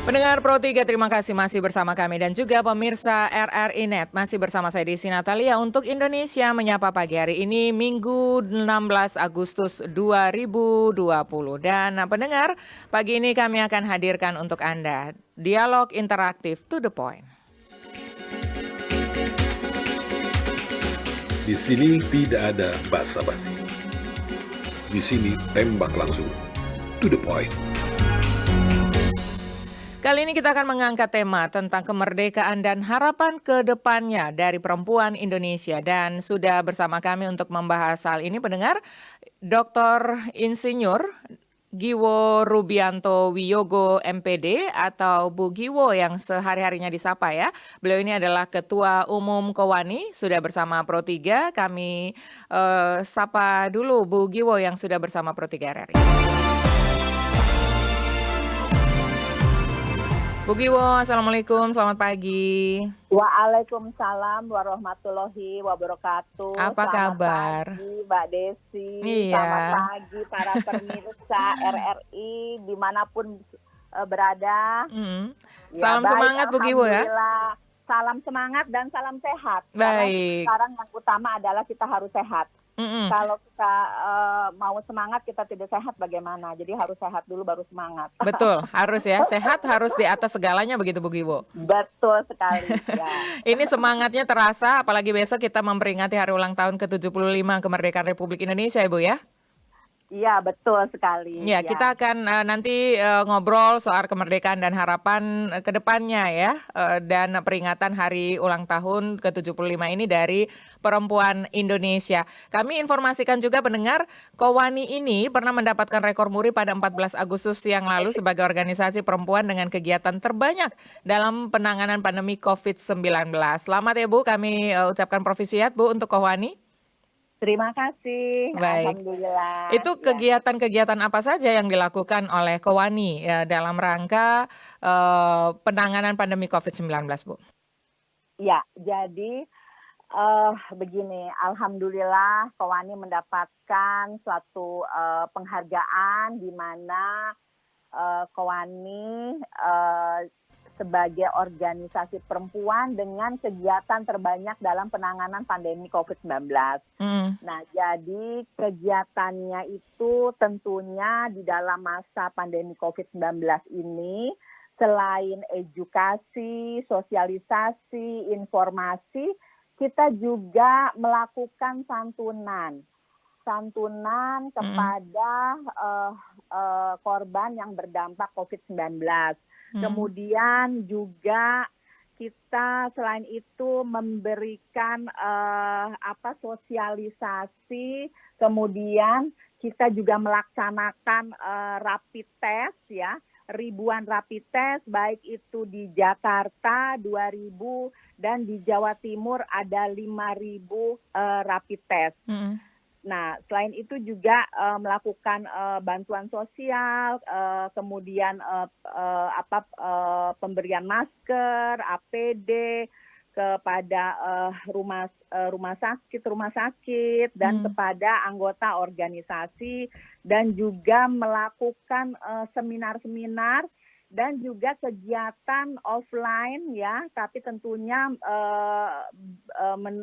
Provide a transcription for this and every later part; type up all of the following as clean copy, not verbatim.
Pendengar Pro 3, terima kasih masih bersama kami dan juga pemirsa RRI Net. Masih bersama saya Desi Natalia untuk Indonesia Menyapa Pagi hari ini Minggu 16 Agustus 2020. Dan pendengar, pagi ini kami akan hadirkan untuk Anda dialog interaktif to the point. Di sini tidak ada basa-basi. Di sini tembak langsung, to the point. Kali ini kita akan mengangkat tema tentang kemerdekaan dan harapan ke depannya dari perempuan Indonesia. Dan sudah bersama kami untuk membahas hal ini pendengar, Dr. Insinyur Giwo Rubianto Wiyogo MPD atau Bu Giwo yang sehari-harinya disapa ya. Beliau ini adalah Ketua Umum Kowani, sudah bersama Pro 3. Kami sapa dulu Bu Giwo yang sudah bersama Pro 3 RRI. Bu Giwo, Assalamualaikum, selamat pagi. Waalaikumsalam warahmatullahi wabarakatuh. Apa kabar? Selamat pagi Mbak Desi, Iya. Selamat pagi para pemirsa RRI dimanapun berada. Salam baik, semangat Bu Giwo ya. Alhamdulillah. Salam semangat dan salam sehat. Baik. Karena sekarang yang utama adalah kita harus sehat. Kalau kita mau semangat kita tidak sehat bagaimana? Jadi harus sehat dulu baru semangat. Betul, harus ya. Sehat harus di atas segalanya begitu Bu Giwo. Betul sekali. Ya. Ini semangatnya terasa, apalagi besok kita memperingati hari ulang tahun ke-75 kemerdekaan Republik Indonesia Ibu ya. Iya, betul sekali. Ya, kita akan nanti ngobrol soal kemerdekaan dan harapan ke depannya ya. Dan peringatan hari ulang tahun ke-75 ini dari perempuan Indonesia. Kami informasikan juga pendengar, Kowani ini pernah mendapatkan rekor muri pada 14 Agustus yang lalu sebagai organisasi perempuan dengan kegiatan terbanyak dalam penanganan pandemi COVID-19. Selamat ya Bu, kami ucapkan profisiat Bu untuk Kowani. Terima kasih. Baik. Alhamdulillah. Itu kegiatan-kegiatan apa saja yang dilakukan oleh Kowani ya, dalam rangka penanganan pandemi COVID-19, Bu? Ya, jadi begini, alhamdulillah Kowani mendapatkan suatu penghargaan di mana Kowani sebagai organisasi perempuan dengan kegiatan terbanyak dalam penanganan pandemi COVID-19. Nah, jadi kegiatannya itu tentunya di dalam masa pandemi COVID-19 ini, selain edukasi, sosialisasi, informasi, kita juga melakukan santunan kepada korban yang berdampak COVID-19. Kemudian juga kita selain itu memberikan sosialisasi, kemudian kita juga melaksanakan rapid test ya, ribuan rapid test baik itu di Jakarta 2.000 dan di Jawa Timur ada 5.000 rapid test. Nah, selain itu juga melakukan bantuan sosial, kemudian pemberian masker, APD kepada rumah sakit dan kepada anggota organisasi, dan juga melakukan seminar-seminar dan juga kegiatan offline ya, tapi tentunya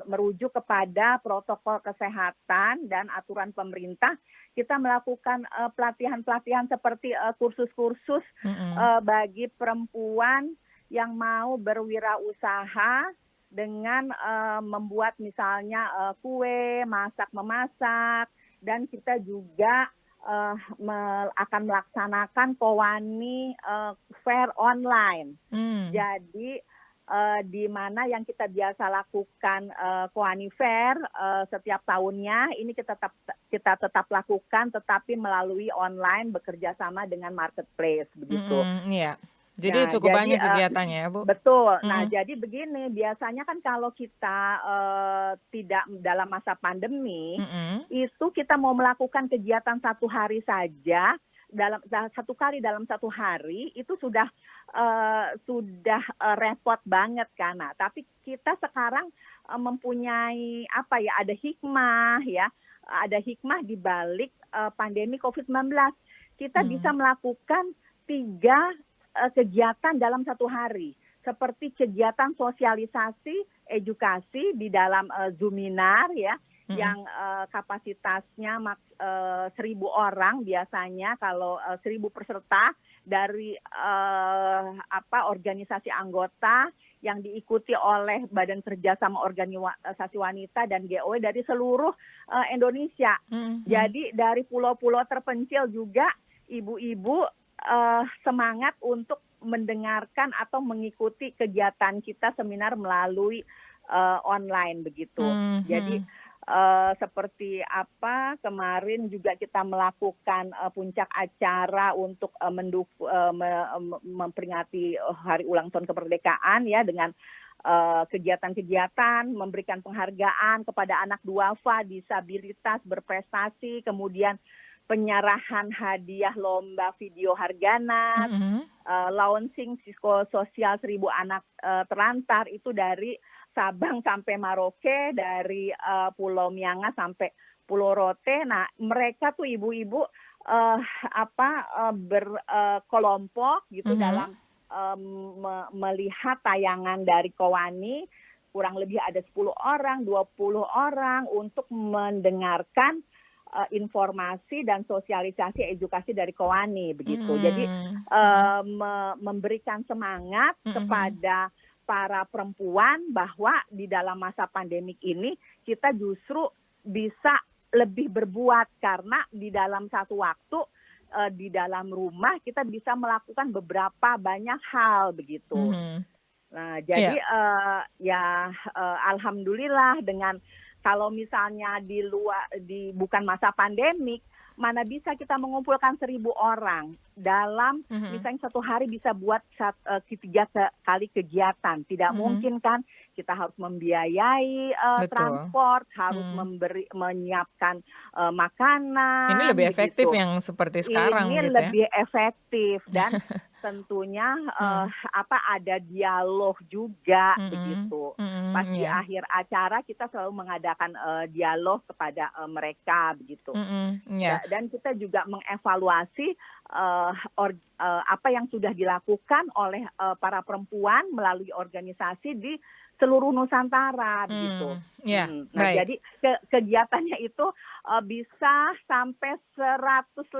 merujuk kepada protokol kesehatan dan aturan pemerintah. Kita melakukan pelatihan-pelatihan seperti kursus-kursus bagi perempuan yang mau berwirausaha dengan membuat misalnya kue, masak-memasak, dan kita juga akan melaksanakan Kowani Fair online. Jadi di mana yang kita biasa lakukan Kowani Fair setiap tahunnya ini kita tetap lakukan, tetapi melalui online bekerja sama dengan marketplace begitu. Iya. Jadi cukup banyak kegiatannya ya Bu? Betul. Nah jadi begini, biasanya kan kalau kita tidak dalam masa pandemi, itu kita mau melakukan kegiatan satu hari saja, satu kali dalam satu hari, itu sudah repot banget kan. Nah, tapi kita sekarang mempunyai ada hikmah ya, ada hikmah di balik pandemi COVID-19. Kita bisa melakukan 3 kegiatan dalam satu hari, seperti kegiatan sosialisasi, edukasi di dalam Zoominar ya, yang kapasitasnya 1.000 orang biasanya, kalau 1.000 peserta dari organisasi anggota yang diikuti oleh Badan Kerjasama Organisasi Wanita dan GOW dari seluruh Indonesia. Jadi dari pulau-pulau terpencil juga ibu-ibu semangat untuk mendengarkan atau mengikuti kegiatan kita seminar melalui online begitu. Jadi seperti kemarin juga kita melakukan puncak acara untuk memperingati Hari Ulang Tahun Kemerdekaan ya, dengan kegiatan-kegiatan memberikan penghargaan kepada anak duafa disabilitas berprestasi, kemudian penyerahan hadiah lomba video harganas, launching psikososial 1.000 anak terlantar itu dari Sabang sampai Maroke, dari Pulau Miangas sampai Pulau Rote. Nah, mereka tuh ibu-ibu berkelompok gitu dalam melihat tayangan dari Kowani, kurang lebih ada 10 orang, 20 orang untuk mendengarkan informasi dan sosialisasi edukasi dari Kowani begitu. Jadi memberikan semangat kepada para perempuan bahwa di dalam masa pandemik ini kita justru bisa lebih berbuat, karena di dalam satu waktu di dalam rumah kita bisa melakukan beberapa banyak hal begitu. Nah, jadi alhamdulillah, dengan kalau misalnya bukan masa pandemik, mana bisa kita mengumpulkan 1.000 orang dalam misalnya satu hari bisa buat 3 kali kegiatan. Tidak mungkin kan, kita harus membiayai transport, harus menyiapkan makanan. Ini lebih efektif yang seperti sekarang ini gitu ya. lebih efektif, dan tentunya ada dialog juga begitu. Pas di akhir acara kita selalu mengadakan dialog kepada mereka begitu. Dan kita juga mengevaluasi apa yang sudah dilakukan oleh para perempuan melalui organisasi di seluruh Nusantara begitu. Jadi kegiatannya itu bisa sampai 150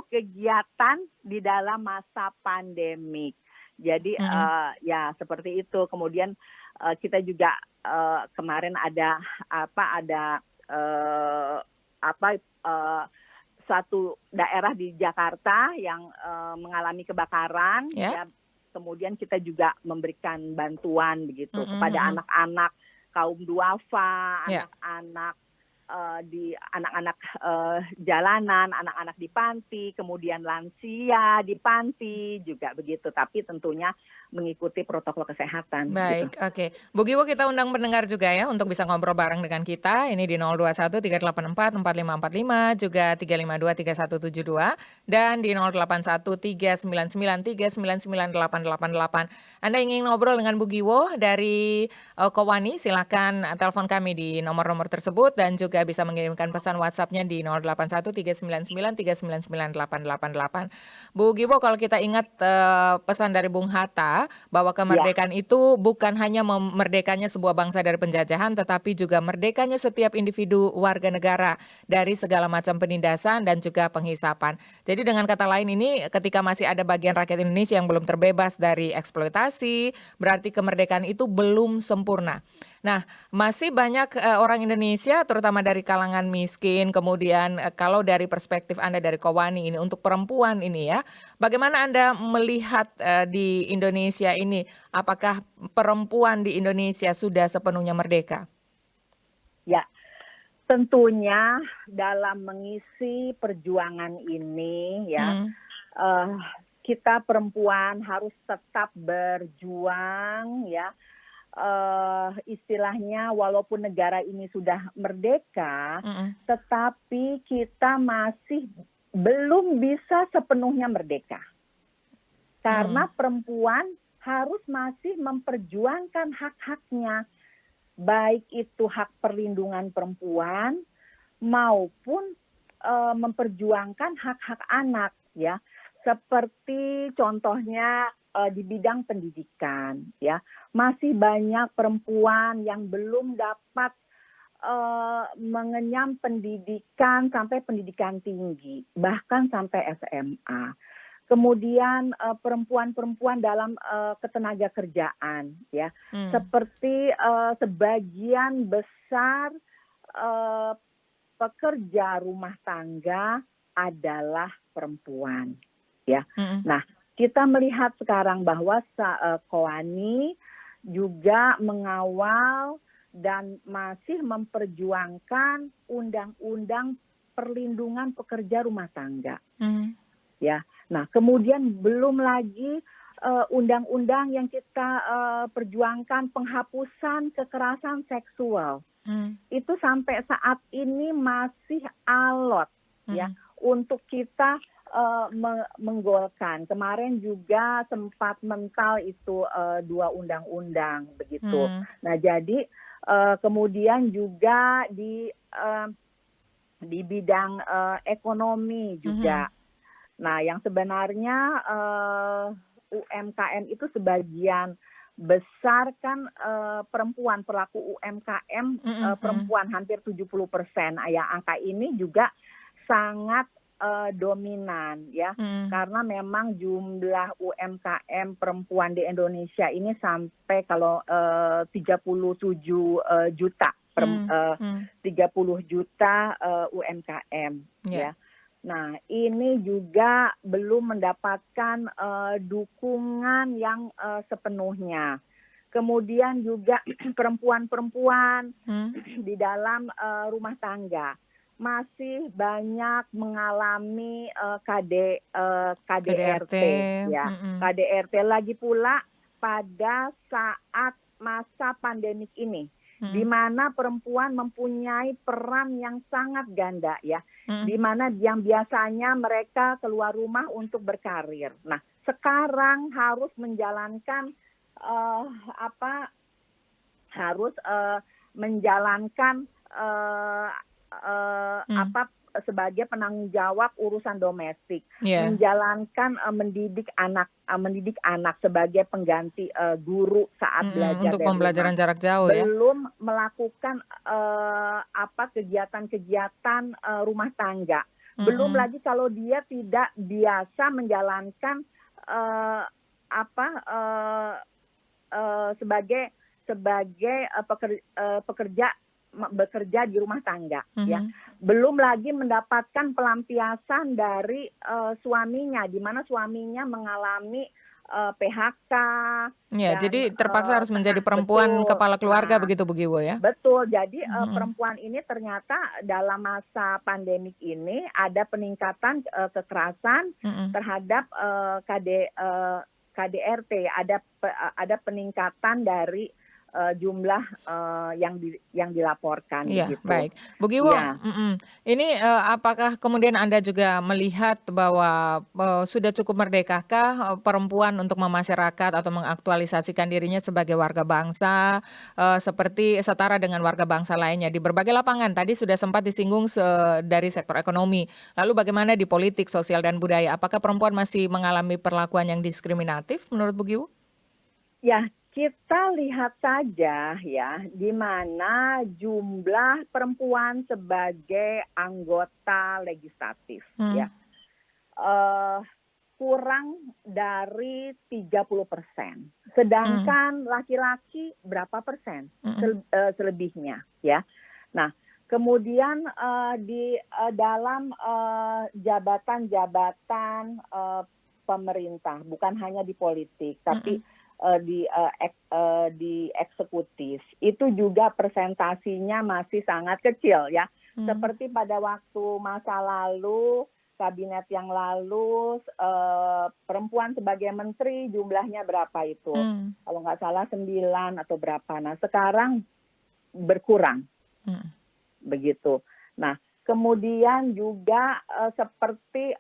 kegiatan di dalam masa pandemik. Jadi ya seperti itu. Kemudian kita juga kemarin ada suatu daerah di Jakarta yang mengalami kebakaran. Ya, kemudian kita juga memberikan bantuan begitu kepada anak-anak kaum duafa, anak-anak anak-anak jalanan, anak-anak di panti, kemudian lansia di panti juga begitu. Tapi tentunya mengikuti protokol kesehatan. Baik, gitu. oke. Bu Giwo, kita undang pendengar juga ya untuk bisa ngobrol bareng dengan kita. Ini di 021 384 4545, juga 352 3172, dan di 081 399 399 888. Anda ingin ngobrol dengan Bu Giwo dari Kowani, silakan telepon kami di nomor-nomor tersebut, dan juga bisa mengirimkan pesan WhatsApp-nya di 081 399 399 888. Bu Giwo, kalau kita ingat pesan dari Bung Hatta bahwa kemerdekaan itu bukan hanya memerdekanya sebuah bangsa dari penjajahan, tetapi juga merdekanya setiap individu warga negara dari segala macam penindasan dan juga penghisapan. Jadi dengan kata lain, ini ketika masih ada bagian rakyat Indonesia yang belum terbebas dari eksploitasi, berarti kemerdekaan itu belum sempurna. Nah, masih banyak orang Indonesia, terutama dari kalangan miskin, kemudian kalau dari perspektif Anda dari Kowani ini, untuk perempuan ini ya, bagaimana Anda melihat di Indonesia ini, apakah perempuan di Indonesia sudah sepenuhnya merdeka? Ya, tentunya dalam mengisi perjuangan ini ya, kita perempuan harus tetap berjuang ya. Istilahnya walaupun negara ini sudah merdeka, tetapi kita masih belum bisa sepenuhnya merdeka. Karena perempuan harus masih memperjuangkan hak-haknya, baik itu hak perlindungan perempuan maupun memperjuangkan hak-hak anak ya. seperti contohnya di bidang pendidikan, ya, masih banyak perempuan yang belum dapat mengenyam pendidikan sampai pendidikan tinggi, bahkan sampai SMA. Kemudian perempuan-perempuan dalam ketenaga kerjaan, ya, seperti sebagian besar pekerja rumah tangga adalah perempuan, ya. Nah, kita melihat sekarang bahwa Koani juga mengawal dan masih memperjuangkan undang-undang perlindungan pekerja rumah tangga, ya. Nah, kemudian belum lagi undang-undang yang kita perjuangkan penghapusan kekerasan seksual. Itu sampai saat ini masih alot, ya, untuk kita menggolkan. Kemarin juga sempat mental itu 2 undang-undang begitu. Nah, jadi kemudian juga di bidang ekonomi juga. Nah, yang sebenarnya UMKM itu sebagian besar kan perempuan, pelaku UMKM perempuan hampir 70%. Ya, angka ini juga sangat dominan, ya, karena memang jumlah UMKM perempuan di Indonesia ini sampai kalau 37 juta, 30 juta UMKM, ya. Nah, ini juga belum mendapatkan dukungan yang sepenuhnya. Kemudian juga perempuan-perempuan di dalam rumah tangga masih banyak mengalami KDRT, ya. KDRT lagi pula pada saat masa pandemik ini, di mana perempuan mempunyai peran yang sangat ganda, ya, di mana yang biasanya mereka keluar rumah untuk berkarir. Nah, sekarang harus menjalankan sebagai penanggung jawab urusan domestik, menjalankan mendidik anak sebagai pengganti guru saat belajar untuk dari pembelajaran rumah. jarak jauh, ya. Belum melakukan kegiatan-kegiatan rumah tangga. Belum lagi kalau dia tidak biasa menjalankan sebagai pekerja bekerja di rumah tangga, ya. Belum lagi mendapatkan pelampiasan dari suaminya, di mana suaminya mengalami PHK. Ya, Dan, jadi terpaksa harus menjadi perempuan betul. kepala keluarga, begitu Bu Giwo, ya? Betul, jadi perempuan ini ternyata dalam masa pandemik ini ada peningkatan kekerasan terhadap KDRT, ada peningkatan dari jumlah yang dilaporkan, Iya, begitu. baik. Bu Giwo, Ya. ini apakah kemudian Anda juga melihat bahwa sudah cukup merdekakah perempuan untuk memasyarakat atau mengaktualisasikan dirinya sebagai warga bangsa seperti setara dengan warga bangsa lainnya di berbagai lapangan? Tadi sudah sempat disinggung dari sektor ekonomi. Lalu bagaimana di politik, sosial, dan budaya? Apakah perempuan masih mengalami perlakuan yang diskriminatif menurut Bu Giwo? Ya, kita lihat saja, ya, di mana jumlah perempuan sebagai anggota legislatif, ya, kurang dari 30%. Sedangkan laki-laki berapa persen? Selebihnya, ya. Nah, kemudian di dalam jabatan-jabatan pemerintah, bukan hanya di politik, tapi di eksekutif, itu juga persentasinya masih sangat kecil, ya. Seperti pada waktu masa lalu, kabinet yang lalu, perempuan sebagai menteri jumlahnya berapa itu? Kalau nggak salah 9 atau berapa. Nah, sekarang berkurang, begitu. Nah, kemudian juga seperti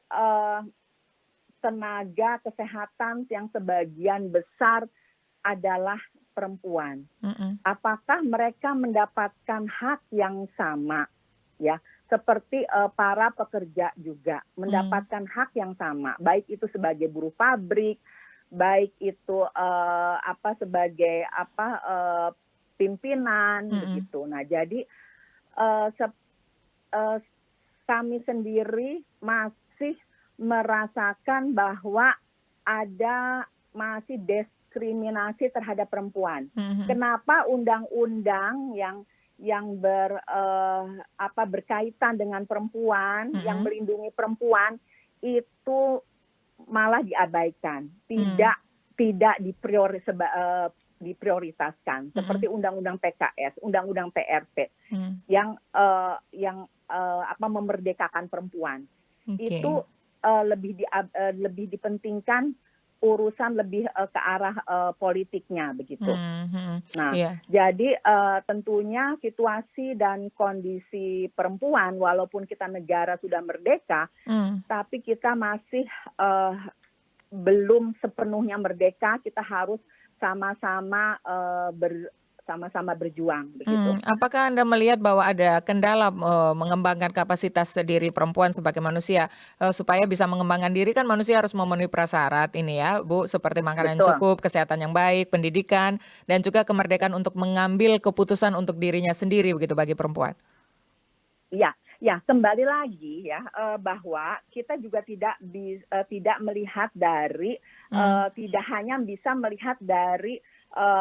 tenaga kesehatan yang sebagian besar adalah perempuan. Apakah mereka mendapatkan hak yang sama, ya, seperti para pekerja juga mendapatkan hak yang sama, baik itu sebagai buruh pabrik, baik itu sebagai pimpinan begitu. Nah, jadi kami sendiri masih merasakan bahwa ada masih diskriminasi terhadap perempuan. Kenapa undang-undang yang berkaitan dengan perempuan, yang melindungi perempuan itu malah diabaikan, tidak diprioritaskan, seperti undang-undang PKS, undang-undang PRP yang memerdekakan perempuan. Itu lebih dipentingkan urusan lebih ke arah politiknya begitu. Nah, jadi tentunya situasi dan kondisi perempuan, walaupun kita negara sudah merdeka, tapi kita masih belum sepenuhnya merdeka. Kita harus sama-sama berjuang begitu. Apakah Anda melihat bahwa ada kendala mengembangkan kapasitas diri perempuan sebagai manusia supaya bisa mengembangkan diri? Kan manusia harus memenuhi prasyarat ini ya, Bu, seperti makanan yang cukup, kesehatan yang baik, pendidikan, dan juga kemerdekaan untuk mengambil keputusan untuk dirinya sendiri begitu bagi perempuan. Ya, kembali lagi ya bahwa kita juga tidak melihat dari tidak hanya bisa melihat dari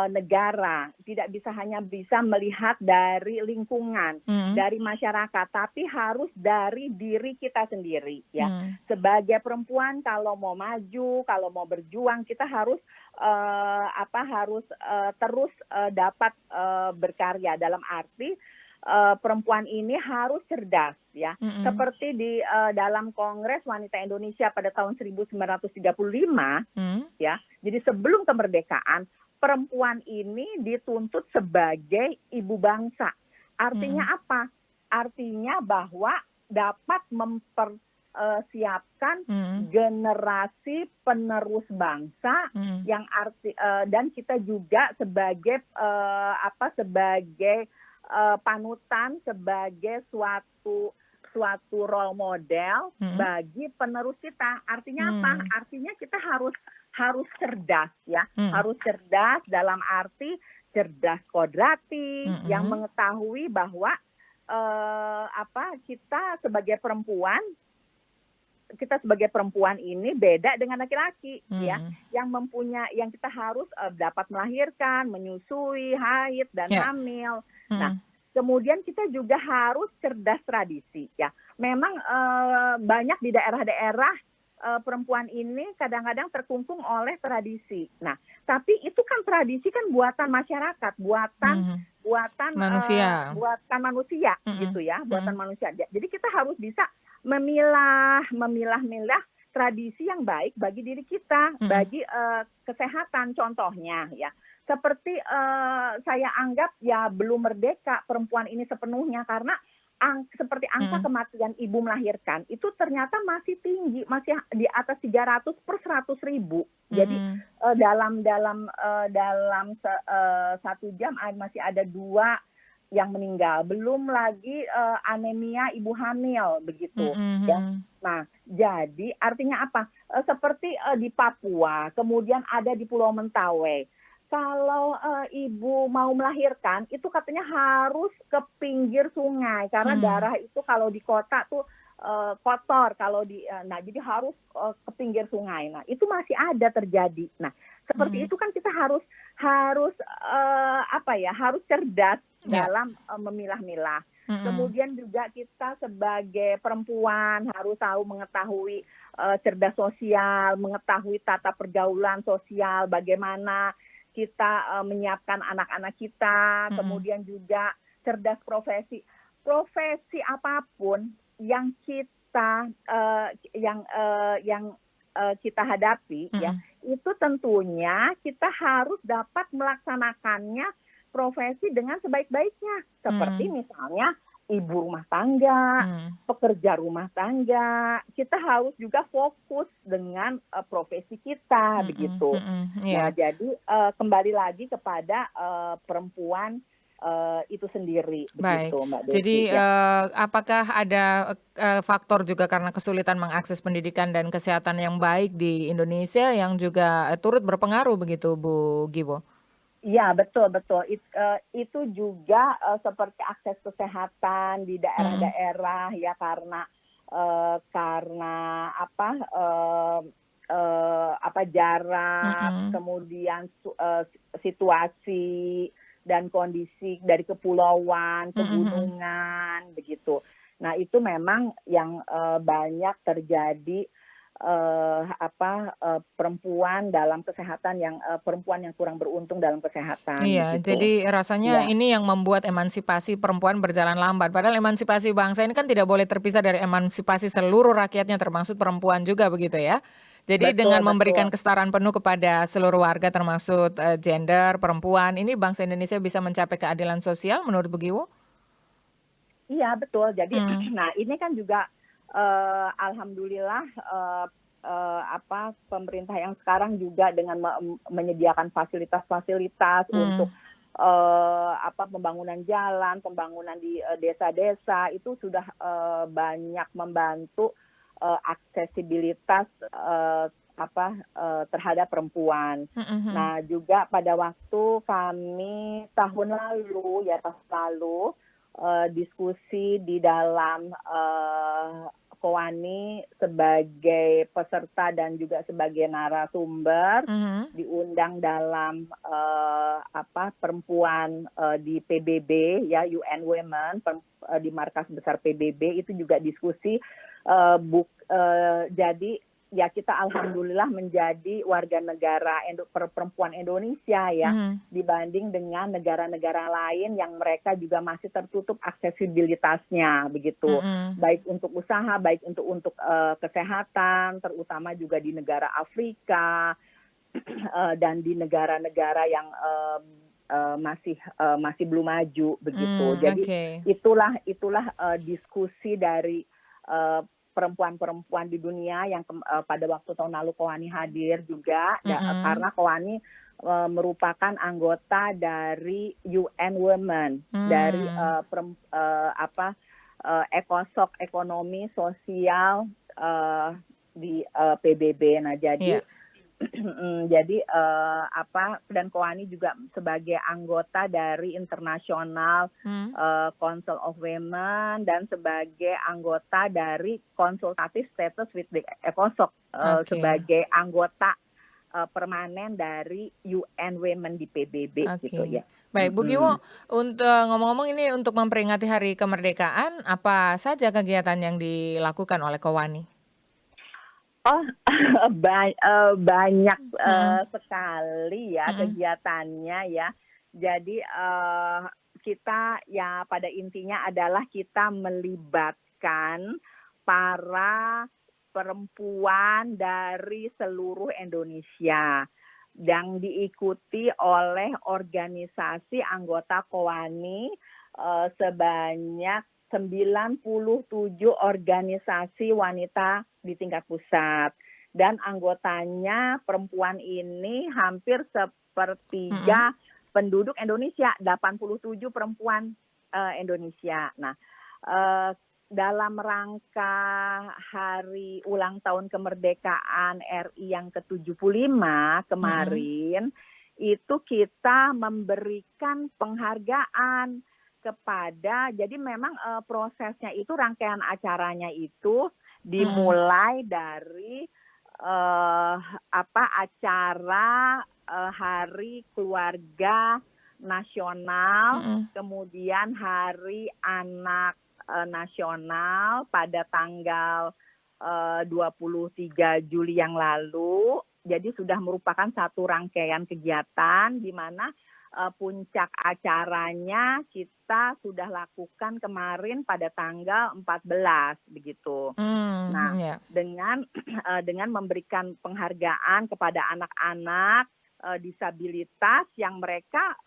negara, tidak hanya bisa melihat dari lingkungan, dari masyarakat, tapi harus dari diri kita sendiri ya. Sebagai perempuan kalau mau maju, kalau mau berjuang, kita harus terus dapat berkarya, dalam arti perempuan ini harus cerdas ya. Seperti di dalam Kongres Wanita Indonesia pada tahun 1935 ya. Jadi sebelum kemerdekaan, perempuan ini dituntut sebagai ibu bangsa. Artinya apa? Artinya bahwa dapat mempersiapkan generasi penerus bangsa yang dan kita juga sebagai panutan, sebagai suatu role model bagi penerus kita. Artinya apa? Artinya kita harus cerdas ya, harus cerdas dalam arti cerdas kodrati yang mengetahui bahwa kita sebagai perempuan ini beda dengan laki-laki ya, yang kita harus dapat melahirkan, menyusui, haid dan hamil. Nah, kemudian kita juga harus cerdas tradisi ya. Memang banyak di daerah-daerah perempuan ini kadang-kadang terkungkung oleh tradisi. Nah, tapi itu kan tradisi kan buatan masyarakat, buatan manusia gitu ya, buatan manusia. Jadi kita harus bisa memilah tradisi yang baik bagi diri kita, bagi kesehatan contohnya ya. Seperti saya anggap ya belum merdeka perempuan ini sepenuhnya karena seperti angka kematian ibu melahirkan itu ternyata masih tinggi, masih di atas 300 per 100.000. Jadi dalam 1 jam masih ada 2 yang meninggal, belum lagi anemia ibu hamil begitu ya. Nah, jadi artinya apa? Seperti di Papua, kemudian ada di Pulau Mentawai. Kalau ibu mau melahirkan itu katanya harus ke pinggir sungai karena darah itu kalau di kota tuh kotor, kalau jadi harus ke pinggir sungai. Nah, itu masih ada terjadi. Nah, seperti itu kan kita harus cerdas dalam memilah-milah. Kemudian juga kita sebagai perempuan harus mengetahui cerdas sosial, mengetahui tata pergaulan sosial, bagaimana kita menyiapkan anak-anak kita, kemudian juga cerdas profesi apapun yang kita kita hadapi ya, itu tentunya kita harus dapat melaksanakannya profesi dengan sebaik-baiknya, seperti misalnya ibu rumah tangga, pekerja rumah tangga, kita harus juga fokus dengan profesi kita begitu. Nah, jadi kembali lagi kepada perempuan itu sendiri, Baik. begitu Mbak Desi, Jadi, ya. apakah ada, faktor juga karena kesulitan mengakses pendidikan dan kesehatan yang baik di Indonesia yang juga, turut berpengaruh begitu Bu Giwo? Iya, betul betul. Itu juga, seperti akses kesehatan di Mhm, daerah-daerah ya karena apa, jarak, mhm, kemudian situasi dan kondisi dari kepulauan, mhm mhm. pegunungan, begitu. Nah, itu memang yang, banyak terjadi, perempuan dalam kesehatan perempuan yang kurang beruntung dalam kesehatan, Iya, begitu. jadi rasanya Iya, ini yang membuat emansipasi perempuan berjalan lambat. Padahal emansipasi bangsa ini kan tidak boleh terpisah dari emansipasi seluruh rakyatnya termasuk perempuan juga begitu ya. Jadi dengan betul memberikan betul. kesetaraan penuh kepada seluruh warga termasuk, gender, perempuan, ini bangsa Indonesia bisa mencapai keadilan sosial menurut Bu Giwo? Iya, betul. Jadi Mmm, nah ini kan juga, alhamdulillah, pemerintah yang sekarang juga dengan menyediakan fasilitas-fasilitas mmm, untuk, pembangunan jalan, pembangunan di, desa-desa itu sudah, banyak membantu, aksesibilitas, terhadap perempuan. mhm mhm, Nah, juga pada waktu kami tahun lalu, diskusi di dalam, KOANI sebagai peserta dan juga sebagai narasumber, mhm, diundang dalam, perempuan, di PBB ya, UN Women, di markas besar PBB itu juga diskusi, jadi ya kita alhamdulillah menjadi warga negara perempuan Indonesia ya, mhm, dibanding dengan negara-negara lain yang mereka juga masih tertutup aksesibilitasnya begitu. mhm, Baik untuk usaha, baik untuk, kesehatan, terutama juga di negara Afrika, dan di negara-negara yang, masih belum maju begitu. Jadi oke, itulah, diskusi dari, eee, perempuan-perempuan di dunia yang pada waktu tahun lalu KOANI hadir juga mhm, karena KOANI, merupakan anggota dari UN Women, dari, mmm, ECOSOC, ekonomi sosial, di, PBB. Nah, jadi iya, jadi, dan KOANI juga sebagai anggota dari International, mmm, Council of Women dan sebagai anggota dari Consultative Status with the ECOSOC, oke. sebagai anggota, permanen dari UN Women di PBB gitu Oke. ya. Baik, Bu Mhm. Giwo, untuk ngomong-ngomong ini untuk memperingati Hari Kemerdekaan, apa saja kegiatan yang dilakukan oleh Kowani? Oh, banyak, Mhm, sekali ya mhm, kegiatannya ya. Jadi, kita ya pada intinya adalah kita melibatkan para perempuan dari seluruh Indonesia yang diikuti oleh organisasi anggota KOWANI, sebanyak 97 organisasi wanita di tingkat pusat. Dan anggotanya perempuan ini hampir mhm, sepertiga penduduk Indonesia, 87 perempuan, Indonesia. Nah, eee, dalam rangka hari ulang tahun kemerdekaan RI yang ke-75 mhm, kemarin, itu kita memberikan penghargaan jadi memang, prosesnya itu rangkaian acaranya itu mhm, dimulai dari, acara, Hari Keluarga Nasional, mhm, kemudian Hari Anak, Nasional pada tanggal, 23 Juli yang lalu. Jadi sudah merupakan satu rangkaian kegiatan di mana puncak acaranya kita sudah lakukan kemarin pada tanggal 14 begitu. Nah, iya, dengan dengan memberikan penghargaan kepada anak-anak, disabilitas yang mereka,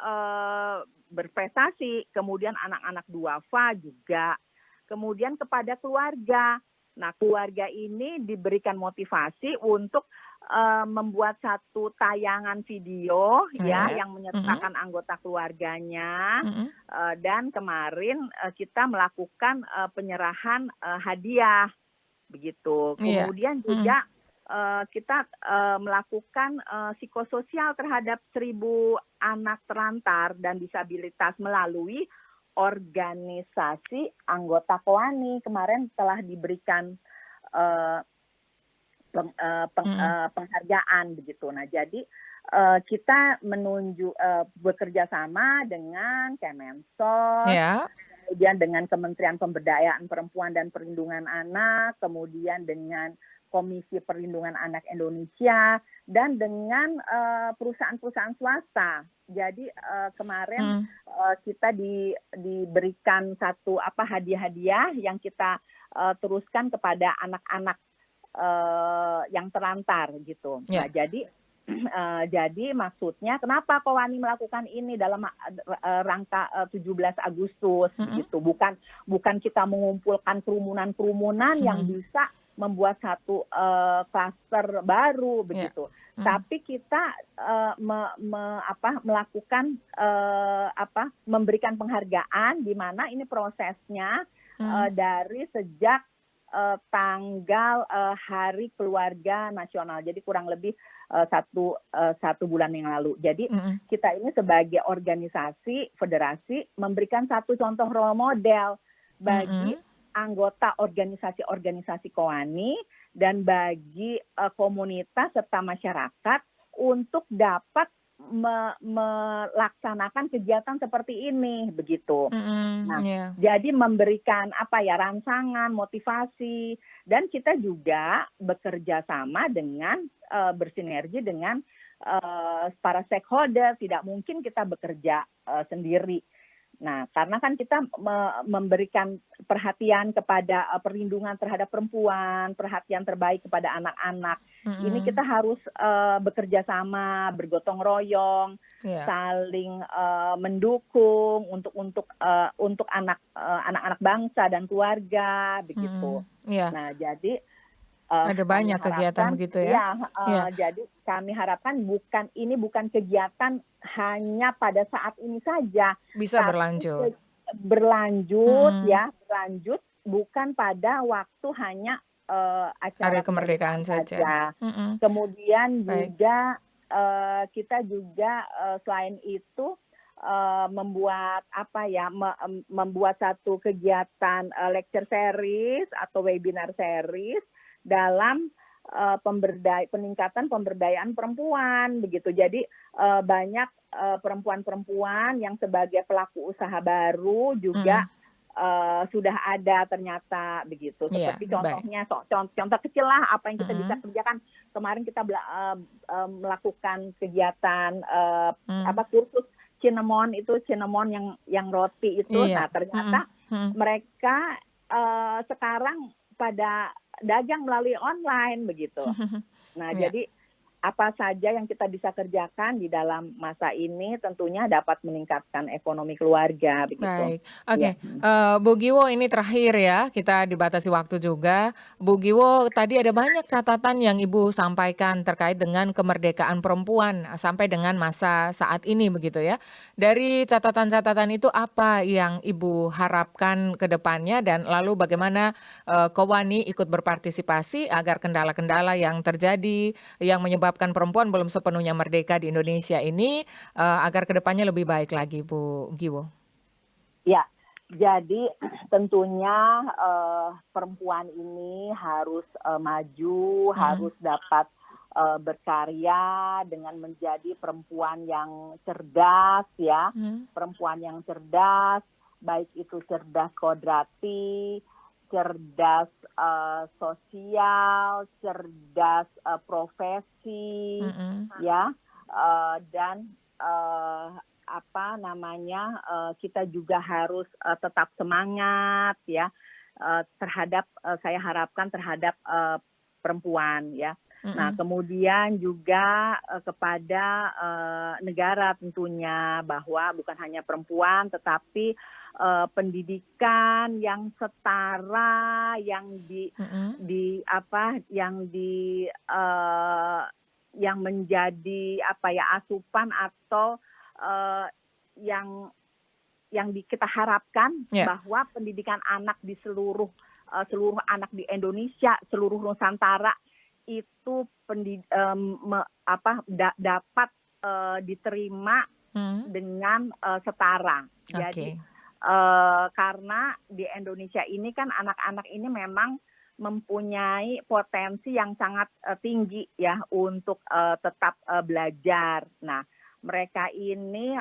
berprestasi, kemudian anak-anak duafa juga, kemudian kepada keluarga. Nah, keluarga ini diberikan motivasi untuk membuat satu tayangan video ya Ya. yang menyertakan anggota keluarganya, Mhm. dan kemarin kita melakukan penyerahan hadiah begitu. Iya. Kemudian Mhm. juga kita melakukan psikososial terhadap 1.000 anak terlantar dan disabilitas melalui organisasi anggota KOANI. Kemarin telah diberikan eh, Mhm. penghargaan begitu. Nah, jadi kita bekerja sama dengan Kemensos, Ya. kemudian dengan Kementerian Pemberdayaan Perempuan dan Perlindungan Anak, kemudian dengan Komisi Perlindungan Anak Indonesia, dan dengan perusahaan-perusahaan swasta. Jadi kemarin Mhm. kita diberikan satu hadiah-hadiah yang kita teruskan kepada anak-anak yang terlantar gitu. Nah, Ya. jadi maksudnya kenapa KOANI melakukan ini dalam rangka 17 Agustus Mhm. begitu. Bukan kita mengumpulkan kerumunan-kerumunan yang Mhm. bisa membuat satu klaster baru Ya. begitu. Mhm. Tapi kita melakukan memberikan penghargaan di mana ini prosesnya Mhm. dari sejak tanggal Hari Keluarga Nasional. Jadi kurang lebih satu bulan yang lalu. Jadi Mhm. kita ini sebagai organisasi federasi memberikan satu contoh role model bagi Mhm. anggota organisasi-organisasi KOANI dan bagi komunitas serta masyarakat untuk dapat melaksanakan kegiatan seperti ini begitu. Mhm. Nah, Ya. jadi memberikan rangsangan, motivasi, dan kita juga bekerja sama dengan bersinergi dengan para stakeholder. Tidak mungkin kita bekerja sendiri. Nah, karena kan kita memberikan perhatian kepada perlindungan terhadap perempuan, perhatian terbaik kepada anak-anak. Ini Mhm. kita harus bekerja sama, bergotong royong, Ya. saling mendukung untuk anak-anak bangsa dan keluarga begitu. Mhm. Iya. Nah, jadi Ada kami banyak kegiatan harapkan, begitu ya? ya, Iya. jadi kami harapkan bukan kegiatan hanya pada saat ini saja, Bisa tapi berlanjut. berlanjut Mhm. ya, berlanjut bukan pada waktu hanya Hari acara kemerdekaan kemerdekaan saja. saja. Mhm. Kemudian Baik. juga kita juga selain itu membuat satu kegiatan lecture series atau webinar series dalam peningkatan pemberdayaan perempuan begitu. Jadi banyak perempuan-perempuan yang sebagai pelaku usaha baru juga Mhm. sudah ada ternyata begitu. Iya, Seperti baik. contohnya contoh kecil lah apa yang kita bisa Mhm. kerjakan. Kemarin kita melakukan kegiatan Mhm. kursus cinnamon yang roti itu. Iya. Nah, Mhm. ternyata Mhm. mereka sekarang pada dagang melalui online begitu. Nah, Iya. jadi apa saja yang kita bisa kerjakan di dalam masa ini tentunya dapat meningkatkan ekonomi keluarga begitu. Baik. Oke, Ya. Bu Giwo ini terakhir ya, kita dibatasi waktu juga. Bu Giwo, tadi ada banyak catatan yang Ibu sampaikan terkait dengan kemerdekaan perempuan sampai dengan masa saat ini begitu ya. Dari catatan-catatan itu apa yang Ibu harapkan ke depannya dan lalu bagaimana KOWANI ikut berpartisipasi agar kendala-kendala yang terjadi yang menyebabkan perempuan belum sepenuhnya merdeka di Indonesia ini agar ke depannya lebih baik lagi, Bu Giwo? Ya, jadi tentunya perempuan ini harus maju, Mhm. harus dapat berkarya dengan menjadi perempuan yang cerdas ya, Mhm. perempuan yang cerdas, baik itu cerdas kodrati, cerdas sosial, cerdas profesi, Mhm. ya, dan kita juga harus tetap semangat ya terhadap saya harapkan terhadap perempuan ya. Nah, kemudian juga kepada negara tentunya bahwa bukan hanya perempuan tetapi pendidikan yang setara yang menjadi asupan atau yang kita harapkan bahwa pendidikan anak di seluruh anak di Indonesia, seluruh Nusantara itu dapat diterima dengan setara. Jadi karena di Indonesia ini kan anak-anak ini memang mempunyai potensi yang sangat tinggi ya untuk tetap belajar. Nah, mereka ini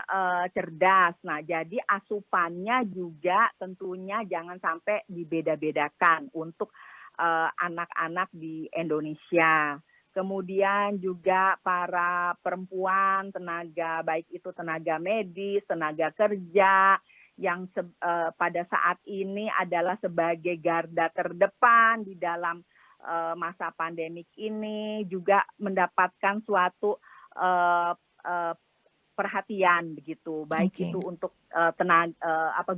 cerdas. Nah, jadi asupannya juga tentunya jangan sampai dibeda-bedakan untuk anak-anak di Indonesia. Kemudian juga para perempuan, baik itu tenaga medis, tenaga kerja, yang pada saat ini adalah sebagai garda terdepan di dalam masa pandemik ini juga mendapatkan suatu perhatian begitu, baik itu untuk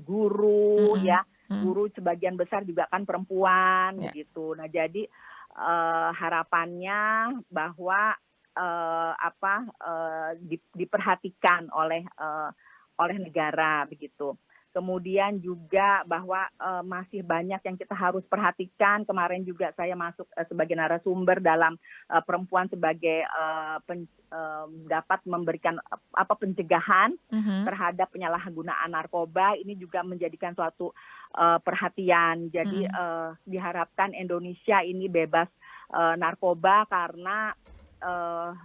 guru ya, guru sebagian besar juga kan perempuan begitu. Nah, jadi harapannya bahwa diperhatikan oleh negara begitu. Kemudian juga bahwa masih banyak yang kita harus perhatikan. Kemarin juga saya masuk sebagai narasumber dalam perempuan sebagai dapat memberikan pencegahan terhadap penyalahgunaan narkoba. Ini juga menjadikan suatu perhatian. Jadi diharapkan Indonesia ini bebas narkoba karena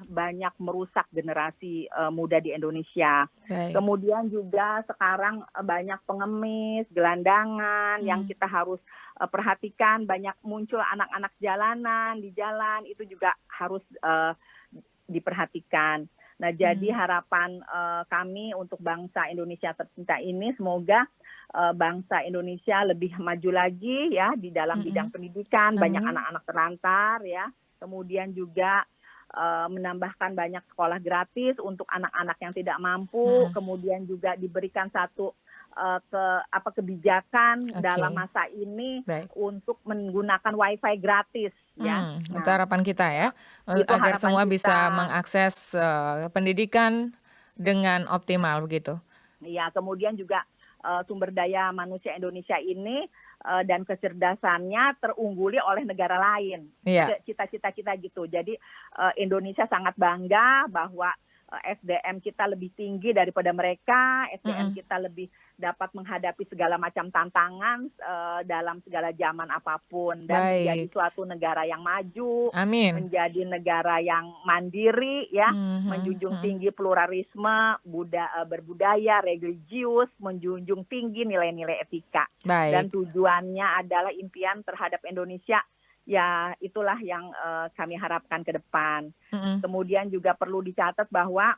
banyak merusak generasi muda di Indonesia. Kemudian juga sekarang banyak pengemis, gelandangan yang kita harus perhatikan. Banyak muncul anak-anak jalanan di jalan, itu juga harus diperhatikan. Nah, jadi harapan kami untuk bangsa Indonesia tercinta ini, semoga bangsa Indonesia lebih maju lagi ya di dalam bidang pendidikan. Banyak anak-anak terlantar ya. Kemudian juga menambahkan banyak sekolah gratis untuk anak-anak yang tidak mampu, kemudian juga diberikan satu kebijakan dalam masa ini untuk menggunakan WiFi gratis ya. Itu harapan kita ya, agar semua bisa mengakses pendidikan dengan optimal begitu. Iya, kemudian juga sumber daya manusia Indonesia ini dan kecerdasannya terungguli oleh negara lain. Cita-cita kita gitu. Jadi Indonesia sangat bangga bahwa SDM kita lebih tinggi daripada mereka, SDM kita lebih dapat menghadapi segala macam tantangan dalam segala zaman apapun, dan menjadi suatu negara yang maju, menjadi negara yang mandiri ya, menjunjung tinggi pluralisme, berbudaya, religius, menjunjung tinggi nilai-nilai etika. Dan tujuannya adalah impian terhadap Indonesia. Ya, itulah yang kami harapkan ke depan. Kemudian juga perlu dicatat bahwa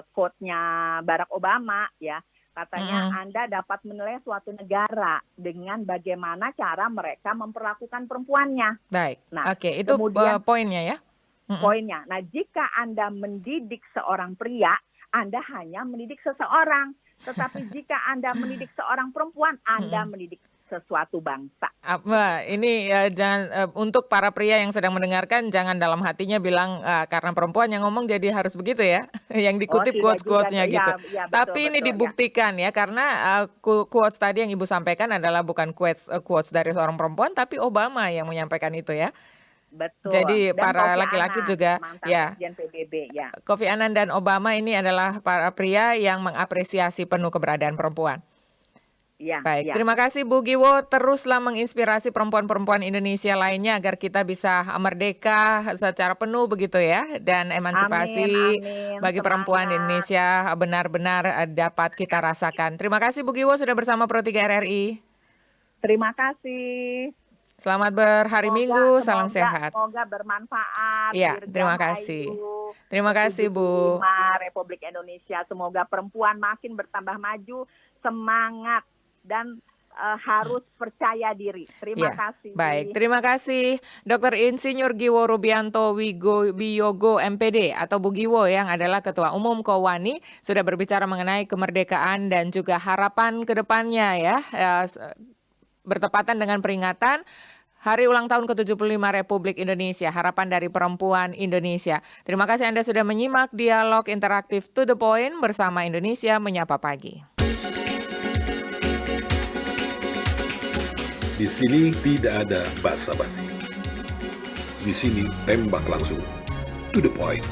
quote-nya Barack Obama ya, katanya Anda dapat menilai suatu negara dengan bagaimana cara mereka memperlakukan perempuannya. Nah, itu poinnya ya. Poinnya. Nah, jika Anda mendidik seorang pria, Anda hanya mendidik seseorang. Tetapi jika Anda mendidik seorang perempuan, Anda mendidik sesuatu bangsa. Ini jangan untuk para pria yang sedang mendengarkan, jangan dalam hatinya bilang karena perempuan yang ngomong jadi harus begitu ya, yang dikutip quotes-quotesnya gitu. Ya, tapi ini dibuktikan ya, karena quotes tadi yang Ibu sampaikan adalah bukan quotes dari seorang perempuan, tapi Obama yang menyampaikan itu ya. Betul. Jadi dan para laki-laki juga ya. PBB, ya. Kofi Annan dan Obama ini adalah para pria yang mengapresiasi penuh keberadaan perempuan. Ya, baik, ya. terima kasih Bu Giwo, teruslah menginspirasi perempuan-perempuan Indonesia lainnya agar kita bisa merdeka secara penuh begitu ya, dan emansipasi bagi perempuan di Indonesia benar-benar dapat kita rasakan. Terima kasih Bu Giwo sudah bersama Pro3 RRI. Terima kasih. Selamat berhari Minggu, salam sehat. Semoga bermanfaat. Ya, terima kasih. Terima kasih Bu. Republik Indonesia, semoga perempuan makin bertambah maju, semangat, dan harus percaya diri. Terima Ya, kasih. baik. Terima kasih Dr. Insinyur Giwo Rubianto Wiyogo MPD atau Bu Giwo yang adalah Ketua Umum Kowani sudah berbicara mengenai kemerdekaan dan juga harapan ke depannya ya. Bertepatan dengan peringatan Hari Ulang Tahun ke-75 Republik Indonesia, harapan dari perempuan Indonesia. Terima kasih Anda sudah menyimak dialog interaktif To The Point bersama Indonesia Menyapa Pagi. Di sini tidak ada basa-basi. Di sini tembak langsung. To the point.